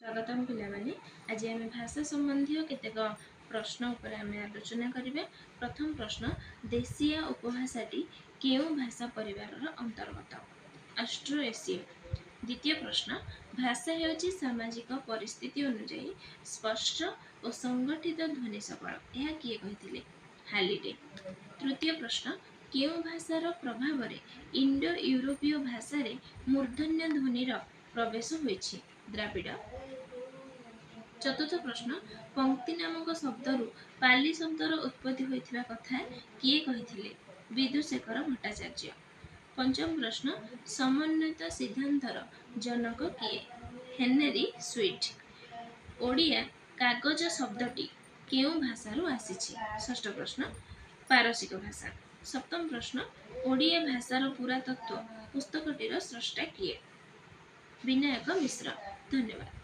स्वागतम पिलामाने। आज आम भाषा संबंधी केतेक प्रश्न उपर आम आलोचना करिबे। प्रथम प्रश्न, देशीय उपभाषाटी केउ भाषा परिवार अंतर्गत? ऑस्ट्रोएशिया। द्वितीय प्रश्न, भाषा हेउची सामाजिक परिस्थिति अनुसार स्पष्ट और संगठित ध्वनि सकल। यह किए कहिथिले? हालिडे। तृतीय प्रश्न, केउ भाषार प्रभाव रे इंडो यूरोपीय भाषा रे मूर्धन्य ध्वनिर प्रवेश होइछि? द्राविड़। चतुर्थ प्रश्न, पंक्ति नामक शब्दरू पाली शब्दर उत्पत्ति होइथिबा कथा किए कहिथिले? विदुशेखर भट्टाचार्य। पंचम प्रश्न, समन्वित सिद्धांतर जनक किए? Henry sweet. ओडिया कागज शब्दटी केउ भाषारू आसीछि? षष्ठ प्रश्न, पारसिक भाषा। सप्तम प्रश्न, ओडिया भाषार पुरातत्व पुस्तकटीर स्रष्टा किए? विनायक मिश्र। धन्यवाद।